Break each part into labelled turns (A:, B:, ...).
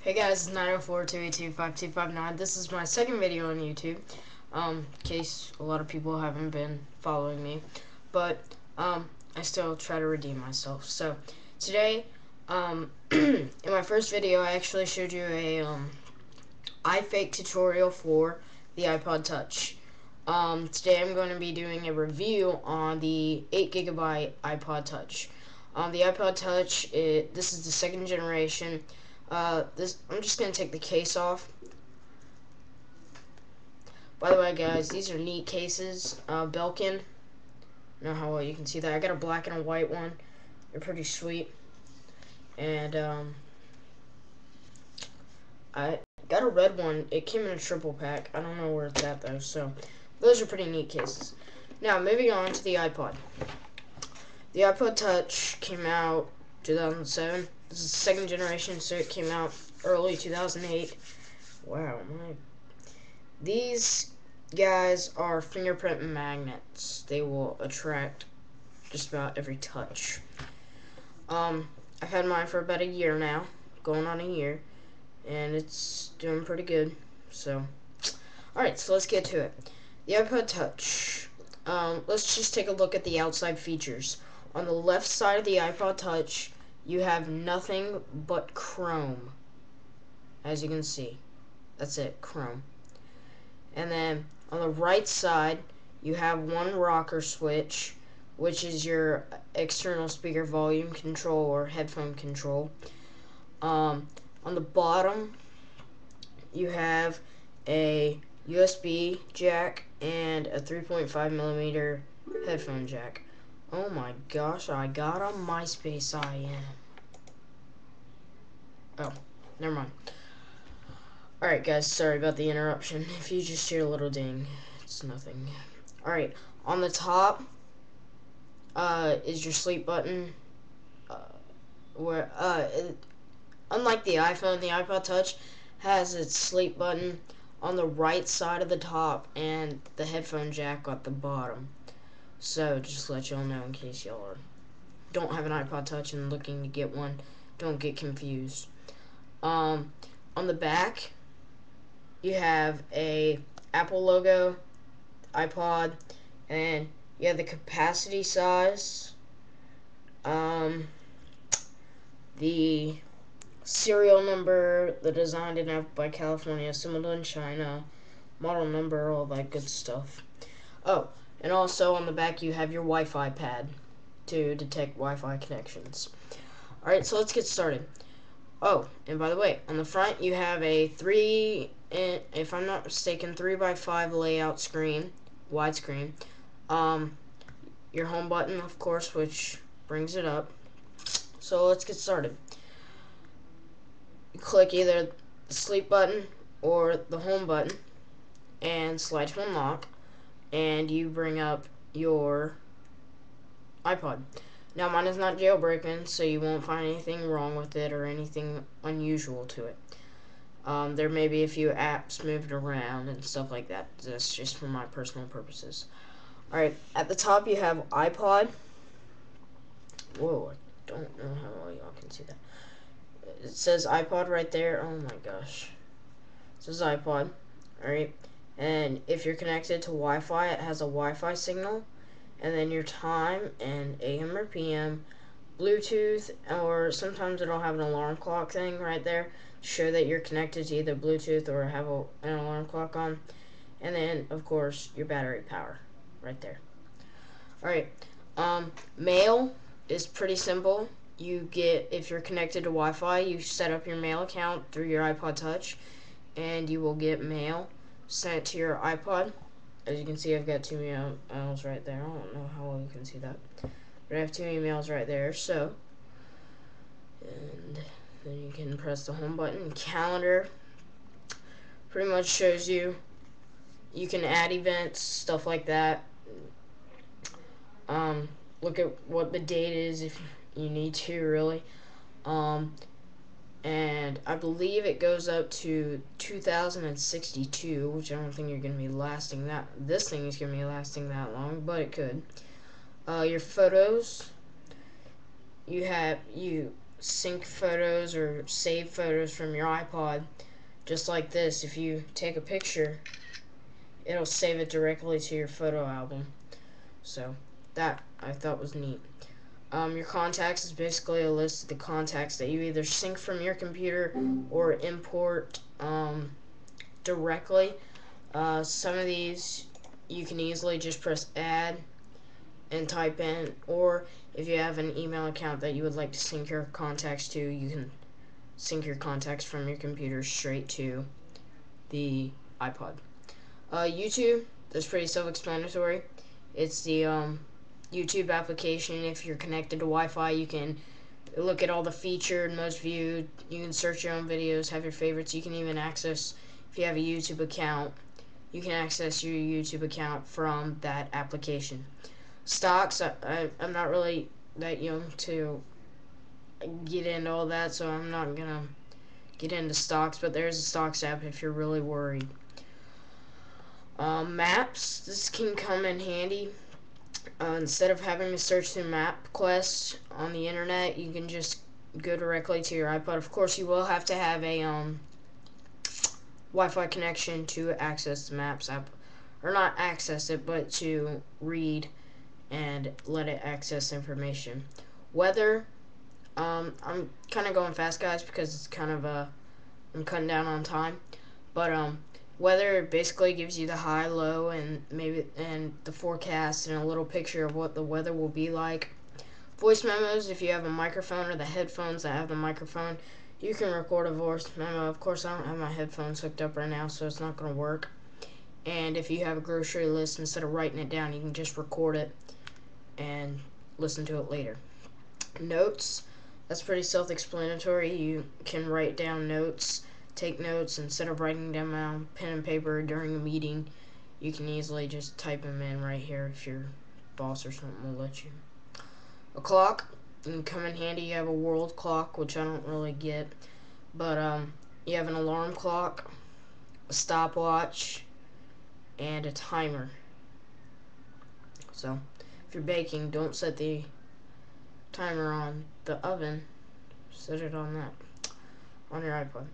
A: Hey guys, it's 904-282-5259. This is my second video on YouTube. In case a lot of people haven't been following me. But, I still try to redeem myself. So, today, in my first video, I actually showed you a, iFake tutorial for the iPod Touch. Today I'm going to be doing a review on the 8GB iPod Touch. The iPod Touch, this is the second generation. I'm just going to take the case off. By the way, guys, these are neat cases. Belkin. I don't know how well you can see that. I got a black and a white one. They're pretty sweet. And, I got a red one. It came in a triple pack. I don't know where it's at, though. So, those are pretty neat cases. Now, moving on to the iPod. The iPod Touch came out 2007. This is the second generation, so it came out early 2008. Wow, these guys are fingerprint magnets. They will attract just about every touch. I've had mine for about a year now, going on a year, and it's doing pretty good. So, alright, so let's get to it. The iPod Touch. Let's just take a look at the outside features. On the left side of the iPod Touch, you have nothing but chrome, as you can see. That's it, chrome. And then on the right side, you have one rocker switch, which is your external speaker volume control or headphone control. On the bottom, you have a USB jack and a 3.5mm headphone jack. Oh my gosh, I got a MySpace IM. Oh, never mind. Alright guys, sorry about the interruption. If you just hear a little ding, it's nothing. Alright, on the top is your sleep button. Unlike the iPhone, the iPod Touch has its sleep button on the right side of the top and the headphone jack at the bottom. So, just to let y'all know in case y'all don't have an iPod Touch and looking to get one, don't get confused. On the back, you have a Apple logo, iPod, and you have the capacity size, the serial number, the designed and by California, assembled in China, model number, all that good stuff. Oh, and also on the back you have your Wi-Fi pad to detect Wi-Fi connections. Alright, so let's get started. Oh, and by the way, on the front you have a if I'm not mistaken, 3x5 layout screen, widescreen. Your home button, of course, which brings it up. So let's get started. You click either the sleep button or the home button and slide to unlock, and you bring up your iPod. Now mine is not jailbroken, so you won't find anything wrong with it or anything unusual to it. There may be a few apps moved around and stuff like that. That's just for my personal purposes. Alright, at the top you have iPod. Whoa, I don't know how well y'all can see that. It says iPod right there. Oh my gosh. It says iPod. Alright, and if you're connected to Wi-Fi, it has a Wi-Fi signal. And then your time and AM or PM, Bluetooth, or sometimes it'll have an alarm clock thing right there to show that you're connected to either Bluetooth or have an alarm clock on. And then, of course, your battery power right there. Alright, mail is pretty simple. You get, if you're connected to Wi-Fi, you set up your mail account through your iPod Touch, and you will get mail sent to your iPod. As you can see, I've got two emails right there. I don't know how well you can see that, but I have two emails right there. So, and then you can press the home button. Calendar pretty much shows you can add events, stuff like that. Look at what the date is if you need to, really. And I believe it goes up to 2062, which I don't think you're going to be lasting that. This thing is going to be lasting that long, but it could. Your photos, you sync photos or save photos from your iPod, just like this. If you take a picture, it'll save it directly to your photo album. So that I thought was neat. Your contacts is basically a list of the contacts that you either sync from your computer or import directly. Some of these you can easily just press add and type in, or if you have an email account that you would like to sync your contacts to, you can sync your contacts from your computer straight to the iPod. YouTube, that's pretty self-explanatory. It's the YouTube application. If you're connected to Wi-Fi, you can look at all the featured, most viewed. You can search your own videos, have your favorites. You can even access, if you have a YouTube account, you can access your YouTube account from that application. Stocks, I'm not really that young to get into all that, so I'm not going to get into stocks, but there's a stocks app if you're really worried. Maps, this can come in handy. Instead of having to search through MapQuest on the internet, you can just go directly to your iPod. Of course, you will have to have a Wi-Fi connection to access the Maps app, or not access it, but to read and let it access information. Weather, I'm kind of going fast, guys, because it's kind of I'm cutting down on time, but weather basically gives you the high, low, and the forecast and a little picture of what the weather will be like. Voice memos, if you have a microphone or the headphones that have the microphone, you can record a voice memo. Of course, I don't have my headphones hooked up right now, so it's not going to work. And if you have a grocery list, instead of writing it down, you can just record it and listen to it later. Notes, that's pretty self-explanatory. You can write down notes, take notes instead of writing them on pen and paper during a meeting. You can easily just type them in right here if your boss or something will let you. A clock can come in handy. You have a world clock, which I don't really get, but you have an alarm clock, a stopwatch, and a timer. So if you're baking, don't set the timer on the oven, set it on that, on your iPod.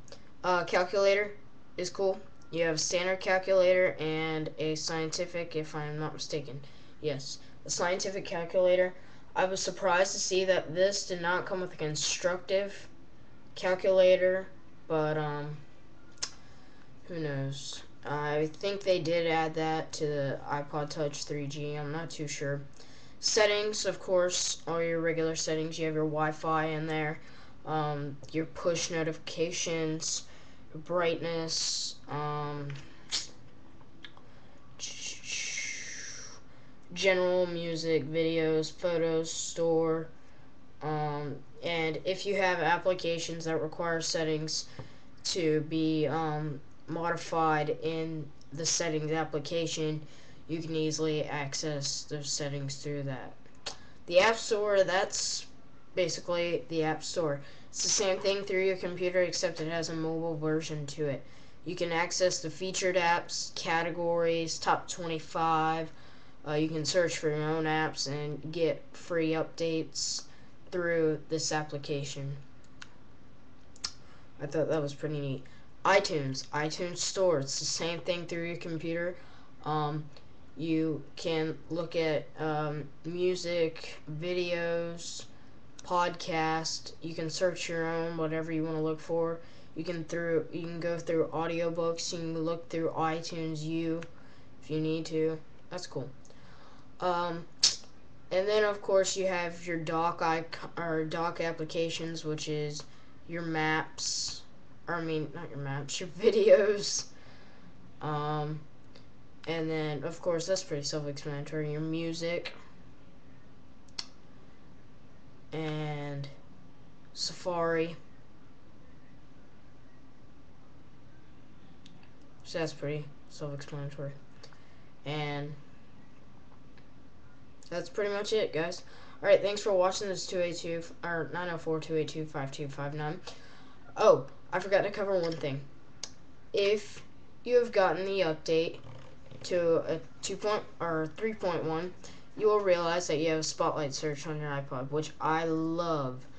A: Calculator is cool. You have a standard calculator and a scientific, if I'm not mistaken. Yes, a scientific calculator. I was surprised to see that this did not come with a constructive calculator, but who knows. I think they did add that to the iPod Touch 3G. I'm not too sure. Settings, of course, all your regular settings. You have your Wi-Fi in there, your push notifications, brightness, general music, videos, photos, store, and if you have applications that require settings to be modified in the settings application, you can easily access those settings through that. The App Store, that's basically the App Store. It's the same thing through your computer, except it has a mobile version to it. You can access the featured apps, categories, top 25. You can search for your own apps and get free updates through this application. I thought that was pretty neat. iTunes Store, it's the same thing through your computer. You can look at music, videos, podcast. You can search your own, whatever you want to look for. You can go through audiobooks. You can look through iTunes U if you need to. That's cool. And then of course you have your dock applications, which is your maps. Or I mean, not your maps, your videos. And then, of course, that's pretty self-explanatory. Your music. And Safari. So that's pretty self-explanatory. And that's pretty much it, guys. Alright, thanks for watching this 904-282-5259. Oh, I forgot to cover one thing. If you have gotten the update to a 3.1, you will realize that you have a spotlight search on your iPod, which I love.